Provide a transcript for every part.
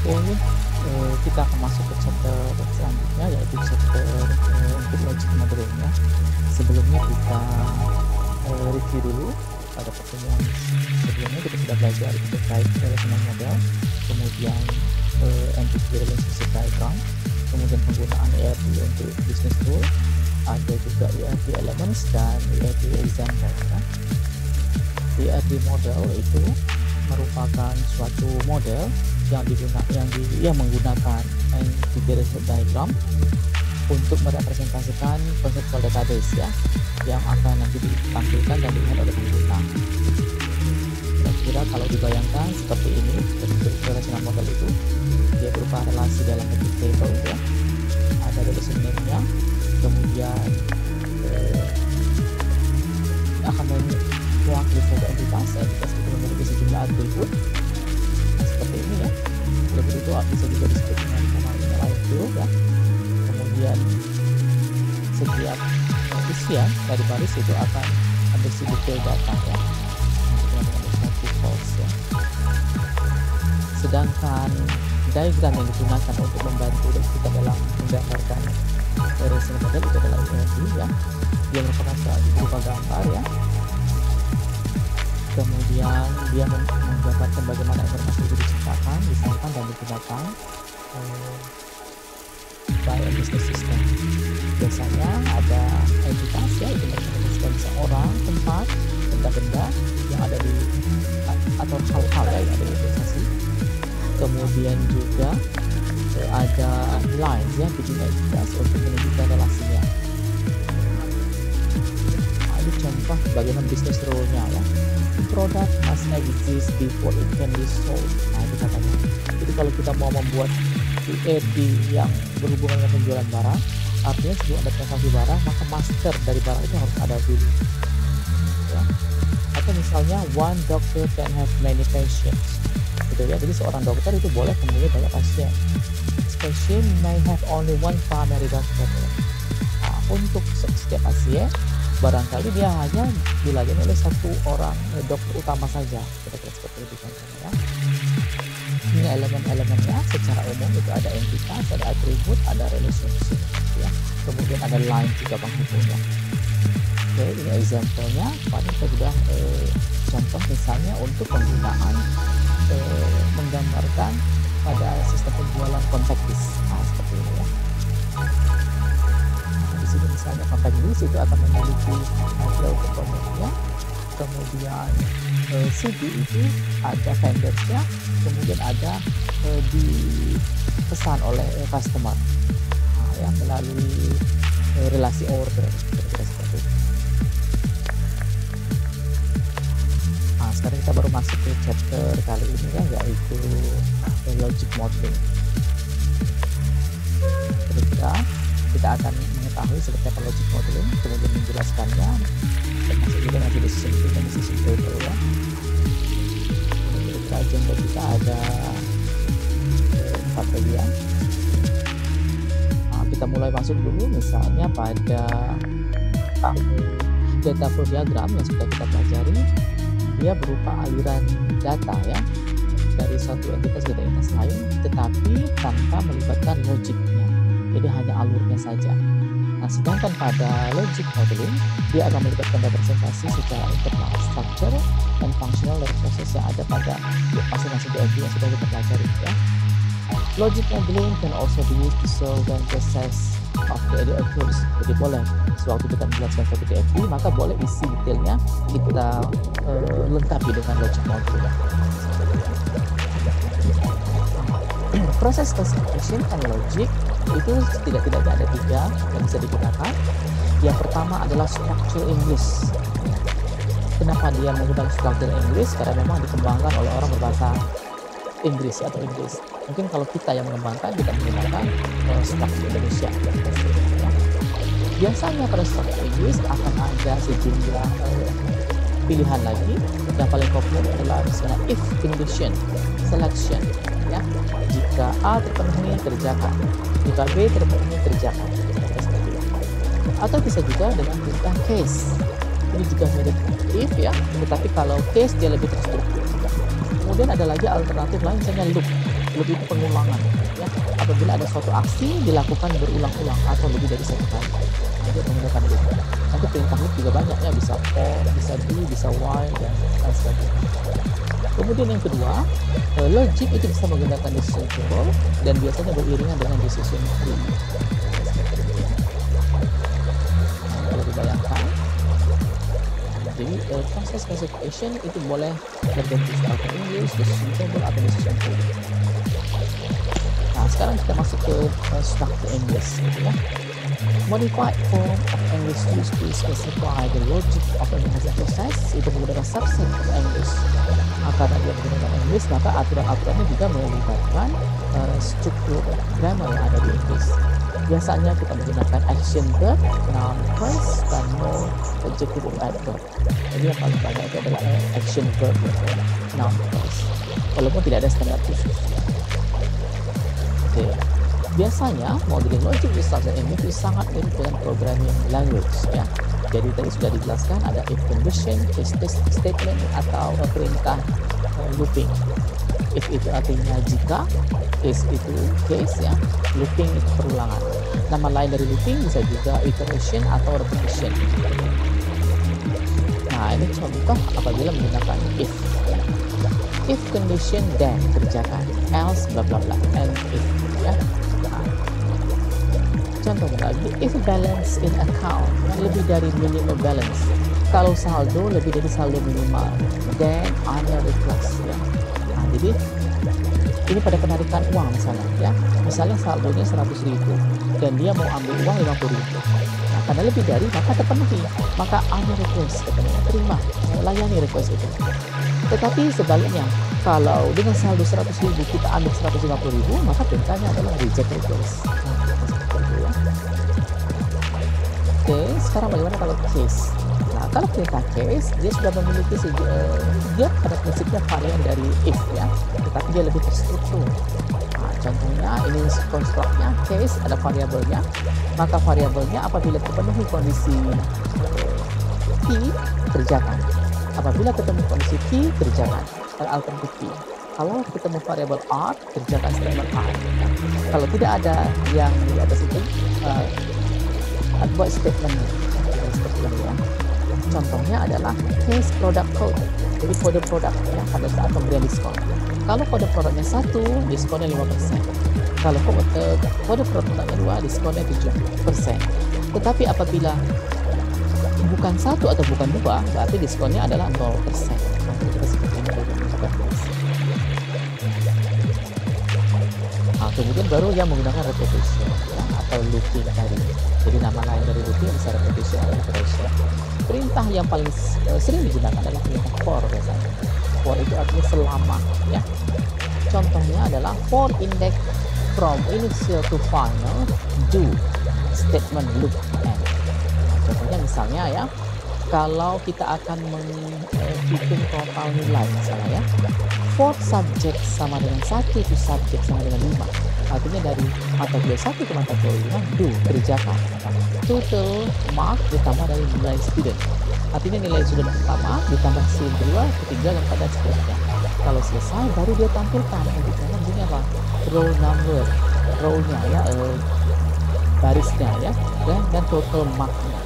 Oke, kita akan masuk ke chapter selanjutnya, yaitu chapter untuk logic modeling-nya. Sebelumnya kita review dulu. Pada pertemuan sebelumnya kita sudah belajar terkait relational model, kemudian entity relationship diagram, kemudian penggunaan ERD untuk business rule, ada juga ERD elements dan ERD example. ERD model itu merupakan suatu model yang menggunakan entity relationship diagram untuk merepresentasikan konseptual database ya, yang akan nanti ditampilkan dan dilihat oleh pengguna. Kira-kira kalau dibayangkan seperti ini, bentuk relational model itu dia berupa relasi dalam bentuk table ya, ada relation name-nya, kemudian akan mewakili suatu entitas itu memiliki sejumlah atribut seperti ini ya. Atribut itu bisa juga disebut dengan namanya live field ya. Kemudian setiap isian dari baris itu akan berisi detail data ya, ya. Sedangkan diagram yang digunakan untuk membantu kita dalam menggambarkan relational model itu adalah ERD ya, dia merupakan berupa gambar ya. Kemudian dia menggambarkan bagaimana informasi itu diciptakan, disimpan dan digunakan by a business system. Biasanya ada entitas ya, itu merepresentasikan seorang, tempat, benda-benda yang ada di atau hal-hal ya, yang ada di organisasi. Kemudian juga ada lines ya, bikin entitas untuk menunjukkan relasinya. Ini contoh bagaimana business rule-nya ya. Product must exist before it can be sold. Nah itu katanya. Jadi kalau kita mau membuat ERD yang berhubungan dengan penjualan barang, artinya sebelum ada transaksi barang, maka master dari barang itu harus ada dulu ya. Atau misalnya one doctor can have many patients gitu ya. Jadi seorang dokter itu boleh mempunyai banyak pasien. Patient may have only one primary doctor. Nah, untuk setiap pasien barangkali dia hanya dilayani oleh satu orang dokter utama saja, kira-kira seperti itu contohnya ya. Ini elemen-elemennya secara umum itu ada entitas, ada atribut, ada relationship ya. Kemudian ada line juga penghubungnya. Oke, ini example-nya. Pada kita sudah contoh misalnya untuk penggunaan menggambarkan pada sistem penjualan contact list. Nah, seperti ini ya. Di sini misalnya contact list itu akan memiliki flow komponennya, kemudian CD itu ada vendors-nya, kemudian ada dipesan oleh customer ya, melalui relasi order kira-kira seperti itu. Nah, sekarang kita baru masuk ke chapter kali ini ya, yaitu logic modeling. Kira-kira kita akan mengetahui seperti apa logic modeling, kemudian menjelaskannya, termasuk juga nanti decision tree dan decision table ya. Kira-kira agenda kita ada 4 bagian. Nah, kita mulai masuk dulu misalnya pada data flow diagram yang sudah kita pelajari. Dia berupa aliran data ya, dari satu entitas ke entitas lain, tetapi tanpa melibatkan logiknya. Jadi hanya alurnya saja. Nah, sedangkan pada logic modeling dia akan melibatkan representasi secara internal, structure dan functional dari proses yang ada pada masing-masing DFD yang sudah kita pelajari ya. Logic modeling can also be used to show when process of the DFD occurs. Jadi boleh sewaktu kita menjelaskan suatu DFD, maka boleh isi detailnya kita lengkapi dengan logic modeling. Proses classification and logic itu tidak-tidaknya ada 3 yang bisa digunakan. Yang pertama adalah structural English. Kenapa dia menggunakan structural English? Karena memang dikembangkan oleh orang berbahasa Inggris atau Inggris. Mungkin kalau kita yang mengembangkan, kita menggunakan structural Indonesia. Biasanya pada structural English akan ada sejumlah pilihan lagi. Yang paling populer adalah misalnya if condition, selection ya. Jika A terpenuhi, kerjakan. Jika B terpenuhi, kerjakan. Atau bisa juga dengan perintah case. Ini juga mirip if ya, tetapi kalau case dia lebih terstruktur. Kemudian ada lagi alternatif lain, misalnya loop. Loop itu pengulangan ya. Apabila ada suatu aksi dilakukan berulang-ulang atau lebih dari satu kali. Jadi menggunakan loop. Nanti perintah loop juga banyak ya, bisa for, bisa do, bisa while dan sebagainya. Kemudian yang kedua, logic itu bisa menggunakan decision table dan biasanya beriringan dengan decision tree. Nah, kalau dibayangkan, jadi proses classification itu boleh berganti secara English, decision table atau decision tree. Nah, sekarang kita masuk ke structure English gitu ya. Modified form of English used to specify the logic of an exercise itu menggunakan subset of English. Karena dia menggunakan English, maka aturan-aturannya juga melibatkan struktur grammar yang ada di English. Biasanya kita menggunakan action verb, noun phrase, dan more adjective or adverb. Jadi yang paling banyak itu adalah action verb, noun phrase. Walaupun tidak ada standar khusus. Oke. Biasanya modeling logic di structure English itu sangat mirip dengan programming language ya. Jadi tadi sudah dijelaskan ada if condition, case statement atau perintah looping. If itu artinya jika, case itu case ya, looping itu perulangan. Nama lain dari looping bisa juga iteration atau repetition. Nah, ini contoh apabila menggunakan if. If condition then kerjakan, else bla bla bla, and if ya. Contoh lagi, if balance in account lebih dari minimum balance, kalau saldo lebih dari saldo minimal, then annual request ya. Nah, jadi ini pada penarikan uang misalnya ya, misalnya saldonya 100.000 dan dia mau ambil uang 50.000. Nah, karena lebih dari maka terpenuhi, maka annual request katanya terima, layani request itu. Tetapi sebaliknya, kalau dengan saldo 100.000 kita ambil 150.000, maka perintahnya adalah reject request. Oke, sekarang bagaimana kalau case? Nah, kalau perintah case, dia sudah memiliki dia pada prinsipnya varian dari if ya, tetapi dia lebih terstruktur. Nah, contohnya ini konstruknya case, ada variabelnya, maka variabelnya apabila terpenuhi kondisi key, kerjakan. Apabila ketemu kondisi key, kerjakan alternatif key. Kalau ketemu variabel r, kerjakan statement r. Kalau tidak ada yang di atas itu, buat statement seperti ini ya. Contohnya adalah case product code. Jadi kode produk ya, pada saat pemberian diskon. Kalau kode produknya 1, diskonnya 5%. Kalau kode produknya 2, diskonnya 7%. Tetapi apabila bukan 1 atau bukan 2, berarti diskonnya adalah 0%. Nah, kemudian baru yang menggunakan repetition ya, atau looping tadi. Jadi nama lain dari looping bisa repetition atau iteration. Perintah yang paling sering digunakan adalah perintah for biasanya. For itu artinya selama ya. Contohnya adalah for index from initial to final do statement loop end. Contohnya misalnya ya, kalau kita akan menghitung total nilai misalnya ya, for subject sama dengan 1 to subject sama dengan 5. Artinya dari mata kuliah 1 ke mata kuliah 5, do, kerjakan. Total mark ditambah dari nilai student. Artinya nilai student pertama ditambah student kedua, ketiga, dan pada seterusnya. Kalau selesai baru dia tampilkan indikator ini apa? Row number, row-nya ya, barisnya ya, dan total mark-nya.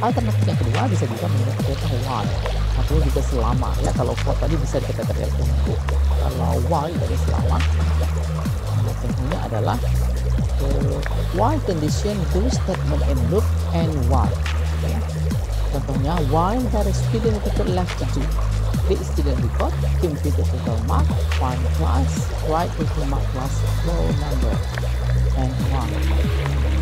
Alternatif yang kedua bisa juga menggunakan perintah while, artinya juga selama ya. Kalau for tadi bisa dikatakan untuk, kalau while dari selama. Contohnya adalah while condition do statement in loop and while. Ya. Contohnya while there is student record left to do, the student record compute the total mark, find class, write total mark plus row number and while.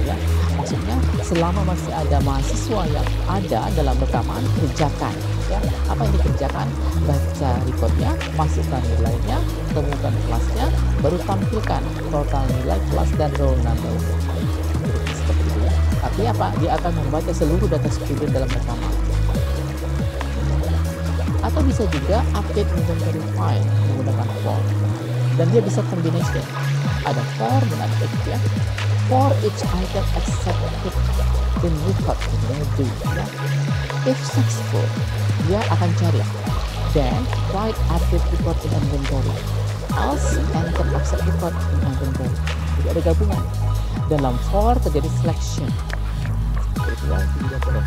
Ya, maksudnya selama masih ada mahasiswa yang ada dalam rekaman, kerjakan ya. Apa yang dikerjakan? Baca recordnya, masukkan nilainya, temukan kelasnya, baru tampilkan total nilai kelas dan roll number. Seperti itu ya. Artinya apa? Dia akan membaca seluruh data student dalam rekaman. Atau bisa juga update inventory file menggunakan for, dan dia bisa combination, ada for dan ada if ya. For each item accepted in record, do ya. If successful, dia akan cari. Then write update record in inventory, else enter offset record in inventory. Jadi ada gabungan. Dalam for terjadi selection. Itu ya, tidak boleh.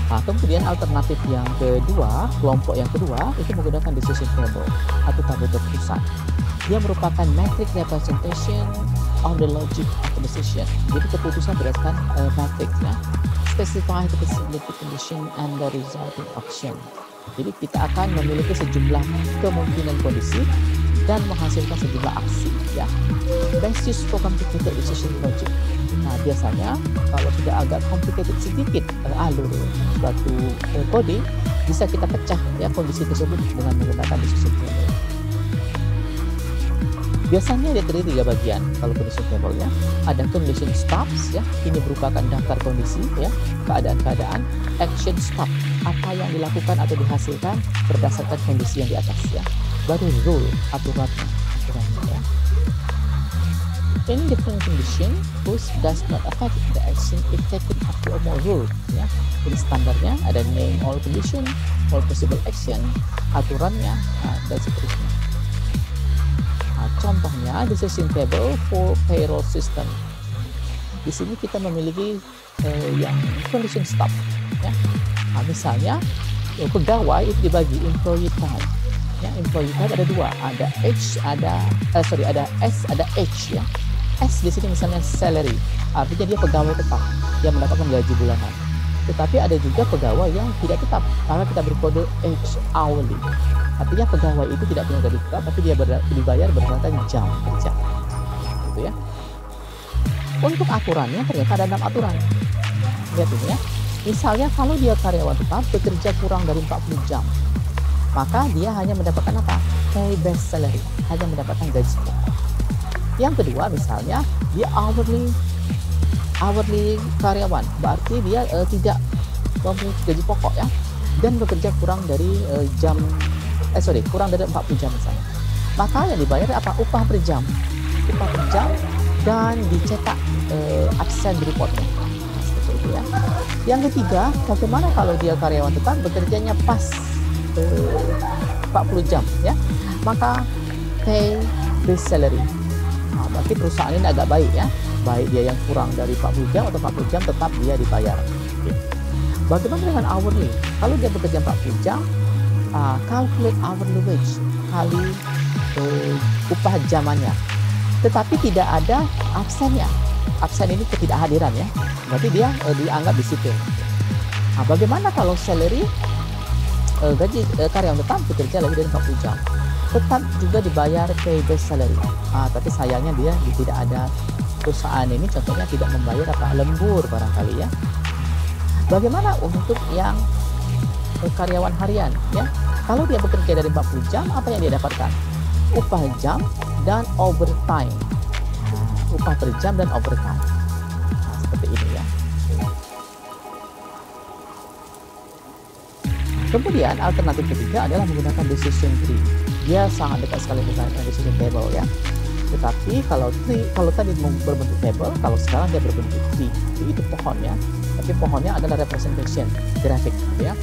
Nah, kemudian alternatif yang kedua, kelompok yang kedua itu menggunakan decision table atau tabel keputusan. Dia merupakan metric representation of the logic of the decision. Jadi keputusan berdasarkan matrix ya. Specify the possibility condition and the resulting action. Jadi kita akan memiliki sejumlah kemungkinan kondisi dan menghasilkan sejumlah aksi ya. Best use for complicated decision logic. Nah, biasanya kalau sudah agak complicated sedikit alur suatu kode, bisa kita pecah ya kondisi tersebut dengan menggunakan decision table. Biasanya dia terdiri 3 bagian kalau condition table ya. Ada condition steps ya, ini merupakan daftar kondisi ya, keadaan-keadaan. Action step, apa yang dilakukan atau dihasilkan berdasarkan kondisi yang di atas ya. Baru rule, aturannya ya. In different condition, which does not affect the action if taken up to a more rule ya. Jadi standarnya ada name all condition, all possible action, aturannya dan seterusnya. Contohnya decision table for payroll system. Di sini kita memiliki yang condition step. Ya. Nah, misalnya pegawai itu dibagi employee type. Ya, employee type ada 2, ada H, ada S, ada H ya. S di sini misalnya salary, artinya dia pegawai tetap yang mendapatkan gaji bulanan. Tetapi ada juga pegawai yang tidak tetap, maka kita berkode H hourly. Artinya pegawai itu tidak punya gaji tetap, tapi dia dibayar berdasarkan jam kerja. Gitu ya. Untuk aturannya ternyata ada 6 aturan. Lihat ini ya. Misalnya kalau dia karyawan tetap bekerja kurang dari 40 jam, maka dia hanya mendapatkan apa? Pay base salary, hanya mendapatkan gaji. Yang kedua misalnya dia hourly karyawan, berarti dia tidak mempunyai gaji pokok ya, dan bekerja kurang dari kurang dari 40 jam misalnya. Maka yang dibayar apa? Upah per jam dan dicetak absen di reportnya. Seperti itu ya. Yang ketiga, bagaimana kalau dia karyawan tetap bekerjanya pas 40 jam ya? Maka pay base salary. Nah, berarti perusahaan ini agak baik ya. Baik dia yang kurang dari 40 jam atau 40 jam tetap dia dibayar. Oke. Bagaimana dengan hourly? Kalau dia bekerja 40 jam, calculate hourly wage kali upah jamannya. Tetapi tidak ada absennya. Absen ini ketidakhadiran ya. Berarti dia dianggap disiplin. Nah, bagaimana kalau salary gaji karyawan tetap bekerja lebih dari 40 jam? Tetap juga dibayar pay base salary. Tapi sayangnya dia tidak ada, perusahaan ini contohnya tidak membayar lembur barangkali ya. Bagaimana untuk yang karyawan harian ya? Kalau dia bekerja dari 40 jam, apa yang dia dapatkan? Upah jam dan overtime. Upah per jam dan overtime. Seperti ini ya. Kemudian alternatif ketiga adalah menggunakan decision tree. Dia sangat dekat sekali dengan decision table ya. Tetapi kalau tadi berbentuk table, kalau sekarang dia berbentuk tree. Itu pohonnya, tapi pohonnya adalah representation grafik ya.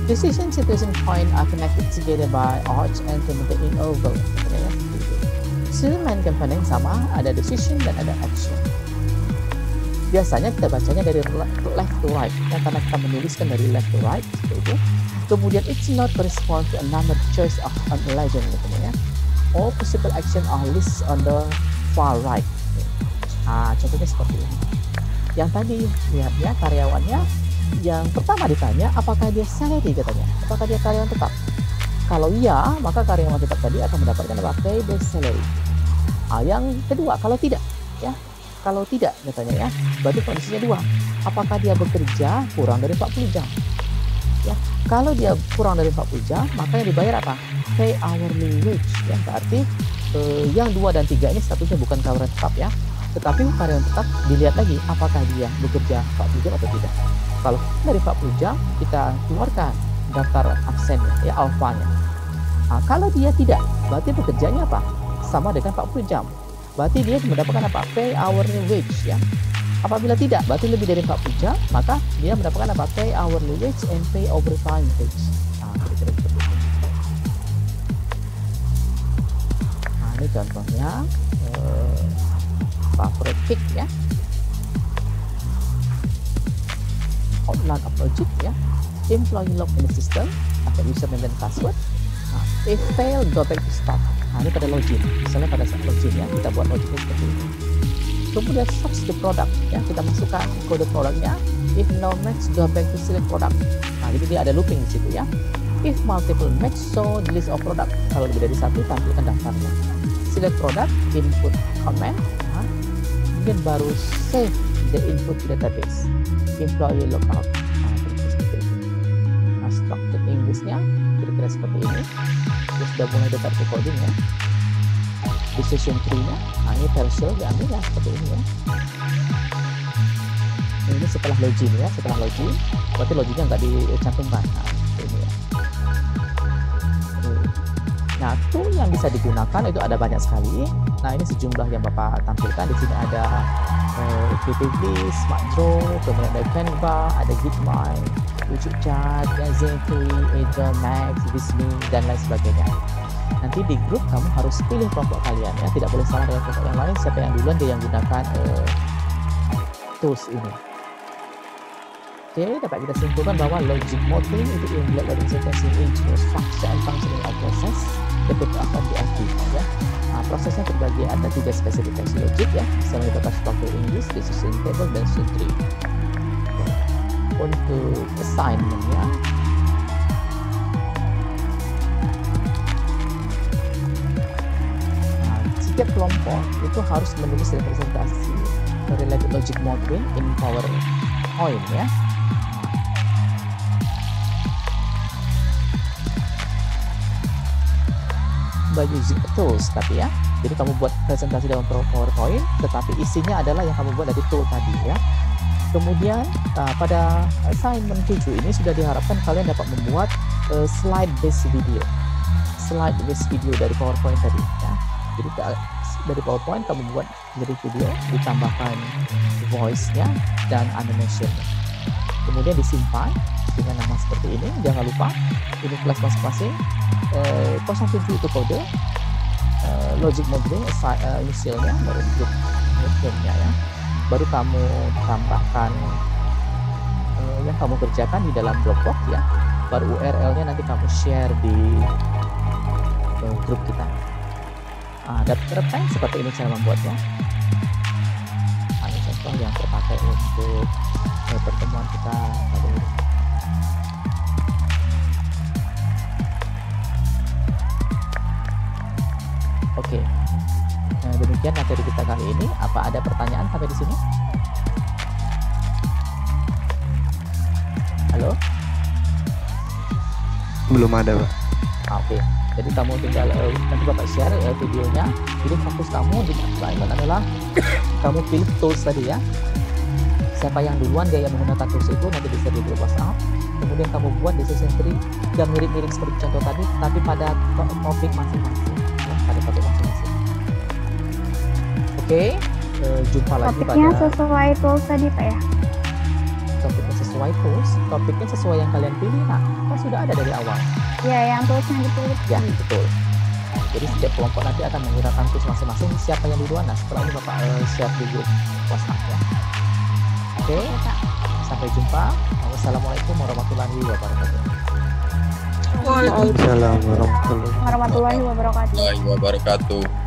Decision situation point are connected together by arch and terminated in oval. Ya. Two main component sama, ada decision dan ada action. Biasanya kita bacanya dari left to right, ya, karena kita menuliskan dari left to right seperti itu. Kemudian each node corresponds to a number choice of an legend, gitu ya. All possible action are listed on the far right. Contohnya seperti ini. Yang tadi lihat ya, karyawannya yang pertama ditanya apakah dia salary, katanya. Apakah dia karyawan tetap? Kalau iya, maka karyawan tetap tadi akan mendapatkan pay base salary. Yang kedua, kalau tidak, ya. Kalau tidak, katanya ya, berarti kondisinya 2. Apakah dia bekerja kurang dari 40 jam? Ya, kalau dia kurang dari 40 jam, maka yang dibayar apa? Pay hourly wage. Ya, berarti yang 2 dan 3 ini statusnya bukan karyawan tetap ya. Tetapi karyawan tetap dilihat lagi apakah dia bekerja 40 jam atau tidak. Kalau dari 40 jam, kita keluarkan daftar absennya, ya, alfanya. Kalau dia tidak, berarti bekerjanya apa? Sama dengan 40 jam. Berarti dia mendapatkan apa? Pay hourly wage ya. Apabila tidak, berarti lebih dari 40 jam, maka dia mendapatkan apa? Pay hourly wage and pay overtime wage. Kira-kira seperti itu. Contohnya favorite pick ya, outline of logic ya, employee log in the system, pakai username dan password. If fail, go back to start. Ini pada login, misalnya pada saat login ya, kita buat logiknya seperti ini. Kemudian search the product ya, kita masukkan kode produknya. If no match, go back to select product. Jadi dia ada looping di situ ya. If multiple match, show the list of product. Kalau lebih dari satu, tampilkan daftarnya. Select product, input comment, kemudian baru save the input to database. Employee logout. Seperti itu. Structured English-nya kira-kira seperti ini. Terus sudah mulai dekat ke coding ya. Decision tree-nya, ini partial diambil ya seperti ini ya. Ini setelah login ya, setelah login, berarti loginnya nggak dicantumkan. Ini ya. Nah, tool yang bisa digunakan itu ada banyak sekali. Nah, ini sejumlah yang Bapak tampilkan. Di sini ada Creatively, Smart Draw, kemudian ada Canva, ada Gitmind, YouTube Chat, Zentree, Ada, Max, Visme, dan lain sebagainya. Nanti di grup kamu harus pilih kelompok kalian ya, tidak boleh salah dengan kelompok yang lain. Siapa yang duluan dia yang gunakan tools ini. Oke, dapat kita simpulkan bahwa logic modeling itu involve representation into structure and functioning of process dapat akan diaktifkan ya. Nah, prosesnya terbagi ada 3 spesifikasi logik ya, misalnya dapat struktur English, decision table, dan tree. Untuk assignmentnya, setiap kelompok itu harus menulis representasi related logic modeling in PowerPoint ya. By using tools tapi ya. Jadi kamu buat presentasi dalam PowerPoint, tetapi isinya adalah yang kamu buat dari tool tadi ya. Kemudian pada assignment 7 ini sudah diharapkan kalian dapat membuat slide based video dari PowerPoint tadi ya. Jadi dari PowerPoint kamu buat jadi video, ditambahkan voice-nya dan animation-nya. Kemudian disimpan dengan nama seperti ini. Jangan lupa ini kelas masing-masing. 07 itu kode, logic modeling initialnya, baru grup name-nya ya. Baru kamu tambahkan yang kamu kerjakan di dalam Dropbox ya. Baru URL-nya nanti kamu share di grup kita. Dapat seperti ini cara membuatnya. Ini contoh yang terpakai untuk pertemuan kita pada ini. Oke. Nah, demikian materi kita kali ini. Apa ada pertanyaan sampai di sini? Halo? Belum ada, Pak. Oke. Jadi kamu tinggal nanti Bapak share videonya. Jadi fokus kamu di assignment adalah kamu pilih tools tadi ya. Siapa yang duluan dia yang menggunakan tools itu nanti bisa di grup WhatsApp. Kemudian kamu buat decision tree yang mirip-mirip seperti contoh tadi, tapi pada topik masing-masing. Ya, pada topik masing-masing. Oke, jumpa lagi pada. Topiknya sesuai tools tadi Pak ya? Topiknya sesuai tools, topiknya sesuai yang kalian pilih. Nah, kan sudah ada dari awal. Ya, yang toolsnya dipilih. Ya, betul. Jadi setiap kelompok nanti akan menggunakan tools masing-masing. Siapa yang duluan? Nah, setelah ini Bapak share di grup WhatsApp ya. Oke, sampai jumpa. Wassalamualaikum warahmatullahi wabarakatuh. Waalaikumsalam warahmatullahi Warahmatullahi wabarakatuh.